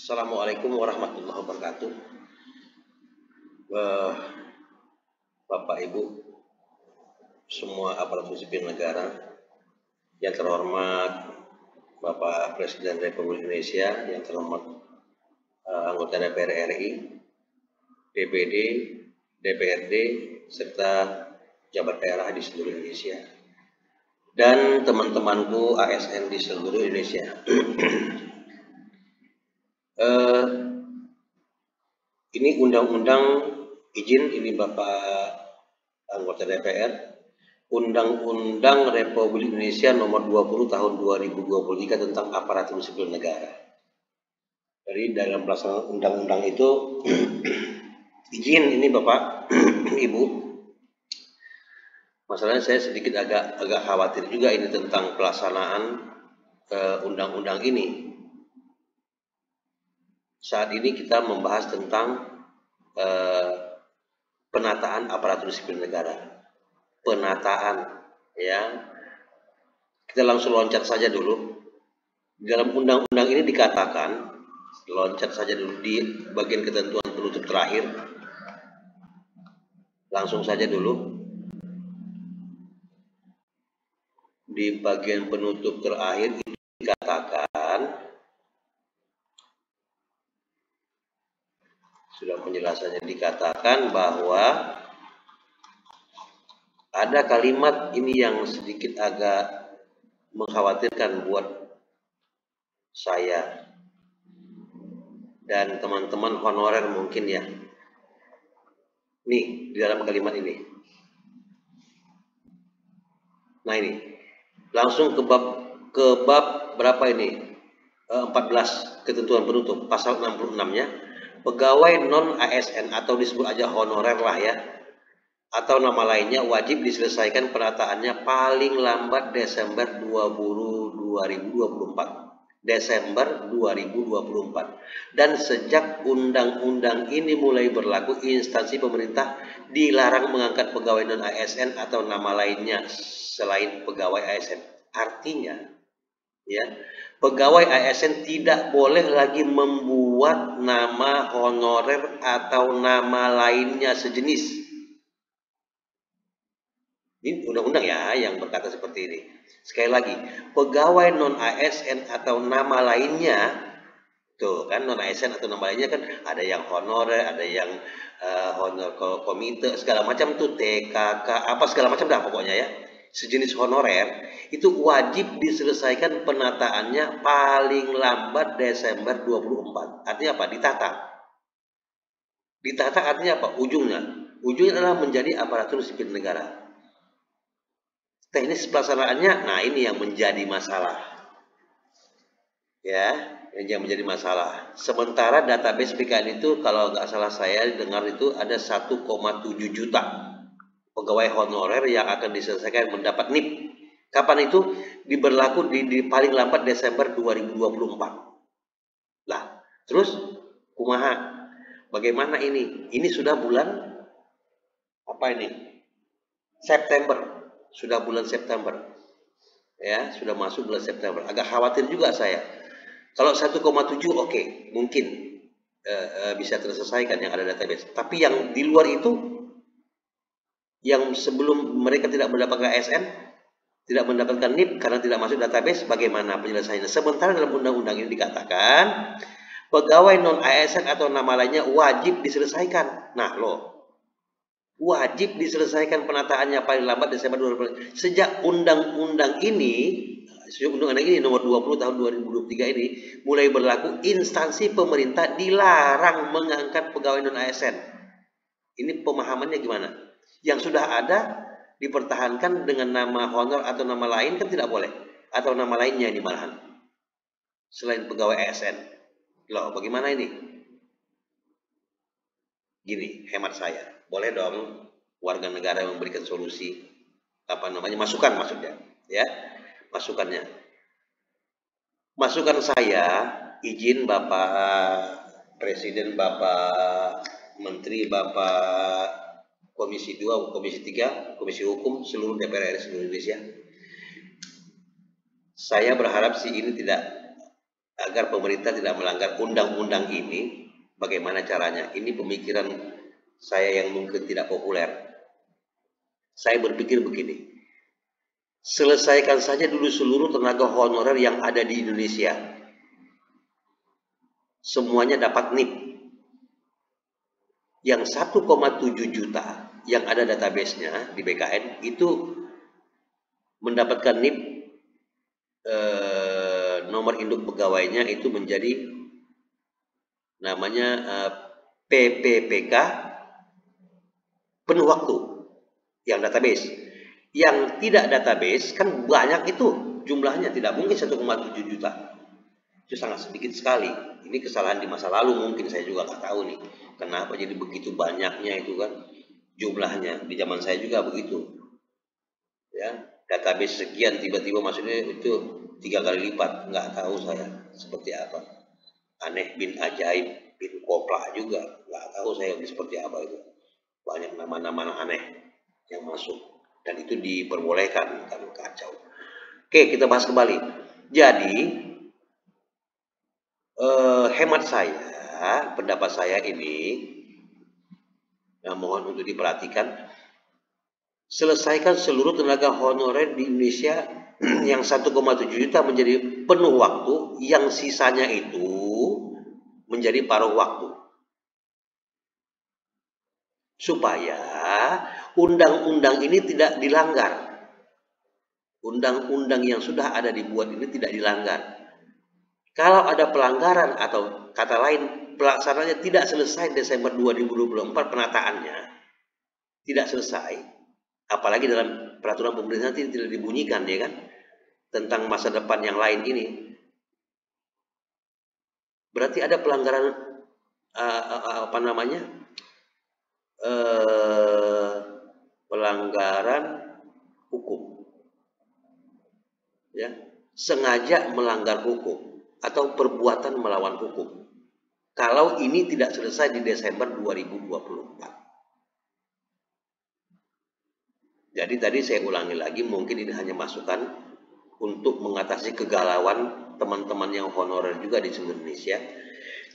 Assalamualaikum warahmatullahi wabarakatuh. Eh, Bapak Ibu, semua aparatur sipil negara, yang terhormat Bapak Presiden Republik Indonesia, yang terhormat anggota DPR RI, DPD, DPRD, serta jabat daerah di seluruh Indonesia, dan teman-temanku ASN di seluruh Indonesia. Ini undang-undang izin, ini Bapak anggota DPR, Undang-Undang Republik Indonesia Nomor 20 Tahun 2023 tentang aparatur sipil negara. Jadi dalam pelaksanaan undang-undang itu izin ini Bapak Ibu, masalahnya saya sedikit agak khawatir juga ini tentang pelaksanaan undang-undang ini. Saat ini kita membahas tentang penataan aparatur sipil negara. Penataan, ya. Kita langsung loncat saja dulu. Di dalam undang-undang ini dikatakan, loncat saja dulu di bagian ketentuan penutup terakhir. Langsung saja dulu. Di bagian penutup terakhir itu dikatakan, sudah penjelasannya, dikatakan bahwa ada kalimat ini yang sedikit agak mengkhawatirkan buat saya dan teman-teman honorer mungkin ya. Nih, di dalam kalimat ini. Nah ini, langsung ke bab berapa ini? 14 ketentuan penutup, pasal 66-nya. Pegawai non-ASN atau disebut aja honorer lah ya, atau nama lainnya wajib diselesaikan penataannya paling lambat Desember 2024. Desember 2024. Dan sejak undang-undang ini mulai berlaku, instansi pemerintah dilarang mengangkat pegawai non-ASN atau nama lainnya selain pegawai ASN. Artinya, ya, pegawai ASN tidak boleh lagi membuat nama honorer atau nama lainnya sejenis. Ini undang-undang ya yang berkata seperti ini. Sekali lagi, pegawai non-ASN atau nama lainnya, tuh kan non-ASN atau nama lainnya kan ada yang honorer, ada yang honor komite, segala macam tuh, TKK, apa segala macam dah pokoknya ya. Sejenis honorer itu wajib diselesaikan penataannya paling lambat Desember 24. Artinya apa? Ditata. Ditata artinya apa? Ujungnya adalah menjadi aparatur sipil negara. Teknis pelaksanaannya, nah ini yang menjadi masalah. Ya, yang menjadi masalah. Sementara database PKN itu kalau nggak salah saya dengar itu ada 1,7 juta pegawai honorer yang akan diselesaikan mendapat NIP. Kapan itu? Diberlaku di paling lambat Desember 2024. Lah, terus kumaha? Bagaimana ini? Ini sudah bulan apa ini? September. Sudah bulan September. Ya, sudah masuk bulan September. Agak khawatir juga saya. Kalau 1,7 oke, mungkin bisa terselesaikan yang ada database. Tapi yang di luar itu, yang sebelum mereka tidak mendapatkan ASN, tidak mendapatkan NIP karena tidak masuk database, bagaimana penyelesaiannya? Sementara dalam undang-undang ini dikatakan pegawai non-ASN atau nama lainnya wajib diselesaikan. Nah, wajib diselesaikan penataannya paling lambat Desember 2020. Sejak undang-undang ini nomor 20 tahun 2023 ini mulai berlaku, instansi pemerintah dilarang mengangkat pegawai non-ASN. Ini pemahamannya gimana? Yang sudah ada dipertahankan dengan nama honor atau nama lain kan tidak boleh, atau nama lainnya ini malahan selain pegawai ASN. Loh, bagaimana ini? Gini, hemat saya. Boleh dong warga negara yang memberikan solusi, masukan maksudnya, ya, masukannya. Masukan saya, izin Bapak Presiden, Bapak Menteri, Bapak Komisi 2, Komisi 3, Komisi Hukum, seluruh DPR RI seluruh Indonesia. Saya berharap sih ini tidak agar pemerintah tidak melanggar undang-undang ini. Bagaimana caranya? Ini pemikiran saya yang mungkin tidak populer. Saya berpikir begini, selesaikan saja dulu seluruh tenaga honorer yang ada di Indonesia. Semuanya dapat NIP. Yang 1,7 juta yang ada database-nya di BKN itu mendapatkan NIP, nomor induk pegawainya itu menjadi namanya PPPK penuh waktu yang database. Yang tidak database kan banyak itu jumlahnya, tidak mungkin 1,7 juta. Itu sangat sedikit sekali. Ini kesalahan di masa lalu mungkin, saya juga nggak tahu nih kenapa jadi begitu banyaknya itu kan jumlahnya. Di zaman saya juga begitu. Ya, database sekian tiba-tiba maksudnya itu 3 kali lipat, nggak tahu saya seperti apa. Aneh bin ajaib bin kopla juga, nggak tahu saya seperti apa itu. Banyak nama-nama aneh yang masuk dan itu diperbolehkan, kan kacau. Oke, kita bahas kembali. Jadi hemat saya, pendapat saya ini, mohon untuk diperhatikan. Selesaikan seluruh tenaga honorer di Indonesia yang 1,7 juta menjadi penuh waktu, yang sisanya itu menjadi paruh waktu. Supaya undang-undang ini tidak dilanggar. Undang-undang yang sudah ada dibuat ini tidak dilanggar. Kalau ada pelanggaran atau kata lain pelaksanaannya tidak selesai Desember 2024, penataannya tidak selesai, apalagi dalam peraturan pemerintah tidak dibunyikan, ya kan, tentang masa depan yang lain ini, berarti ada pelanggaran pelanggaran hukum, ya, sengaja melanggar hukum atau perbuatan melawan hukum. Kalau ini tidak selesai di Desember 2024. Jadi tadi saya ulangi lagi, mungkin ini hanya masukan untuk mengatasi kegalauan teman-teman yang honorer juga di seluruh Indonesia.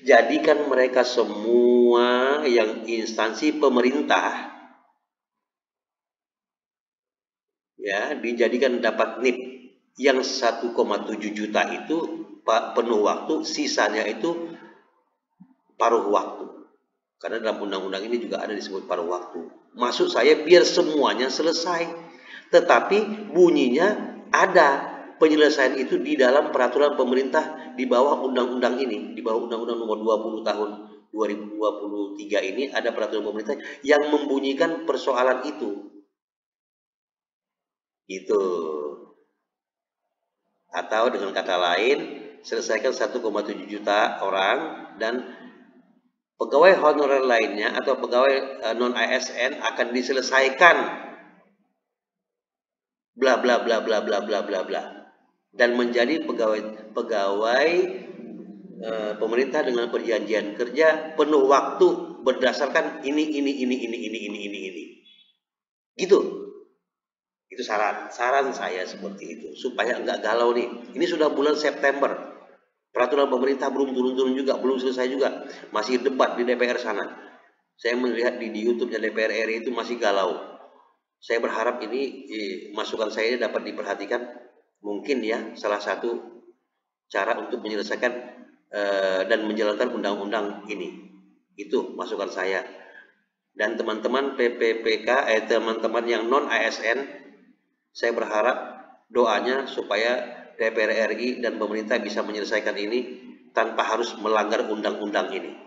Jadikan mereka semua yang instansi pemerintah, ya, dijadikan dapat NIP yang 1,7 juta itu penuh waktu, sisanya itu paruh waktu. Karena dalam undang-undang ini juga ada disebut paruh waktu. Maksud saya biar semuanya selesai. Tetapi bunyinya ada penyelesaian itu di dalam peraturan pemerintah di bawah undang-undang ini, di bawah undang-undang nomor 20 tahun 2023 ini ada peraturan pemerintah yang membunyikan persoalan itu. Gitu. Atau dengan kata lain, selesaikan 1,7 juta orang dan pegawai honorer lainnya atau pegawai non ASN akan diselesaikan bla bla bla bla bla bla bla bla dan menjadi pegawai pemerintah dengan perjanjian kerja penuh waktu berdasarkan ini. Gitu. Itu saran saya seperti itu supaya enggak galau nih. Ini sudah bulan September. Peraturan pemerintah belum turun-turun juga, belum selesai juga. Masih debat di DPR sana. Saya melihat di YouTube-nya DPR RI itu masih galau. Saya berharap ini masukan saya dapat diperhatikan. Mungkin ya salah satu cara untuk menyelesaikan dan menjalankan undang-undang ini. Itu masukan saya. Dan teman-teman PPPK, teman-teman yang non ASN, saya berharap doanya supaya DPR RI dan pemerintah bisa menyelesaikan ini tanpa harus melanggar undang-undang ini.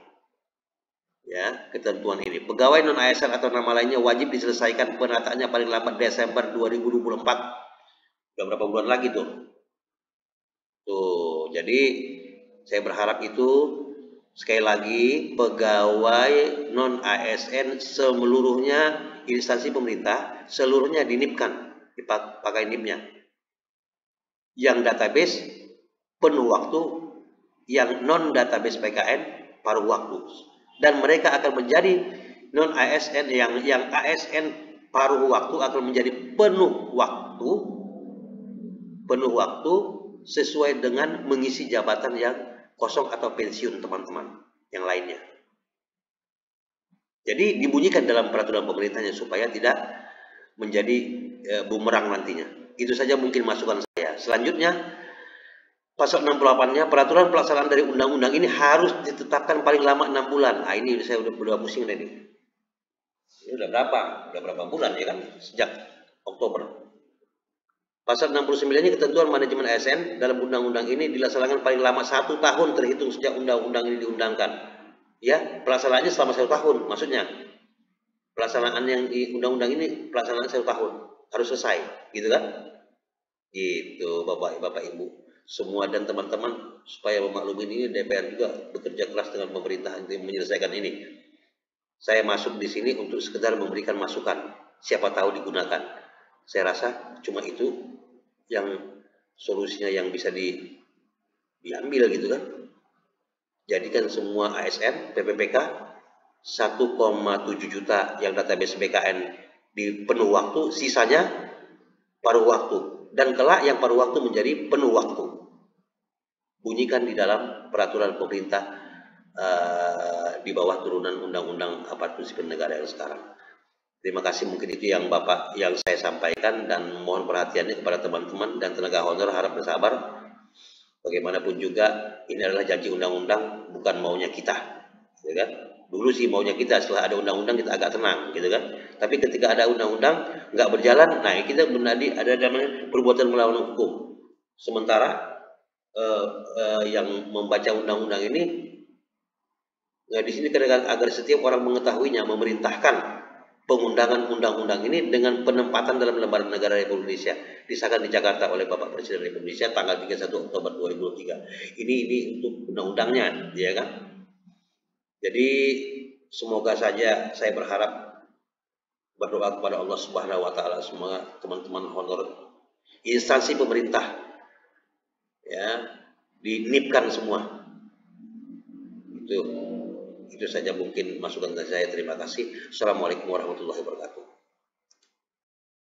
Ya, ketentuan ini. Pegawai non ASN atau nama lainnya wajib diselesaikan penataannya paling lambat Desember 2024. Udah berapa bulan lagi tuh? Tuh, jadi saya berharap itu sekali lagi pegawai non ASN seluruhnya instansi pemerintah seluruhnya dinipkan, dipakai NIP-nya. Yang database penuh waktu, yang non database PKN paruh waktu, dan mereka akan menjadi non ASN yang ASN paruh waktu akan menjadi penuh waktu sesuai dengan mengisi jabatan yang kosong atau pensiun teman-teman yang lainnya. Jadi dibunyikan dalam peraturan pemerintahnya supaya tidak menjadi bumerang nantinya. Itu saja mungkin masukan saya. Selanjutnya, pasal 68-nya, peraturan pelaksanaan dari undang-undang ini harus ditetapkan paling lama 6 bulan. Nah, ini saya udah pusing tadi. Ini udah berapa bulan ya kan? Sejak Oktober. Pasal 69-nya ketentuan manajemen ASN dalam undang-undang ini dilaksanakan paling lama 1 tahun terhitung sejak undang-undang ini diundangkan. Ya, pelaksanaannya selama 1 tahun, maksudnya. Pelaksanaan yang di undang-undang ini pelaksanaan 1 tahun harus selesai, gitu kan? Gitu, Bapak Ibu semua dan teman-teman, supaya memaklumi ini DPR juga bekerja keras dengan pemerintah untuk menyelesaikan ini. Saya masuk di sini untuk sekedar memberikan masukan, siapa tahu digunakan. Saya rasa cuma itu yang solusinya yang bisa diambil gitu kan. Jadikan semua ASN, PPPK 1,7 juta yang database BKN di penuh waktu, sisanya paruh waktu. Dan kelak yang paruh waktu menjadi penuh waktu. Bunyikan di dalam peraturan pemerintah di bawah turunan Undang-Undang Aparatur Sipil Negara yang sekarang. Terima kasih, mungkin itu yang saya sampaikan, dan mohon perhatiannya kepada teman-teman dan tenaga honor, harap bersabar. Bagaimanapun juga ini adalah janji undang-undang, bukan maunya kita, gitu kan? Dulu sih maunya kita, setelah ada undang-undang kita agak tenang, gitu kan? Tapi ketika ada undang-undang nggak berjalan, nah kita menjadi ada namanya perbuatan melawan hukum. Sementara yang membaca undang-undang ini, nah di sini kadang agar setiap orang mengetahuinya, memerintahkan pengundangan undang-undang ini dengan penempatan dalam lembaran negara Republik Indonesia disahkan di Jakarta oleh Bapak Presiden Republik Indonesia tanggal 31 Oktober 2023. Ini untuk undang-undangnya, ya kan? Jadi semoga saja, saya berharap, berdoa kepada Allah Subhanahu wa taala, semoga teman-teman honor instansi pemerintah ya dinipkan semua. Itu saja mungkin masukan dari saya. Terima kasih. Assalamualaikum warahmatullahi wabarakatuh.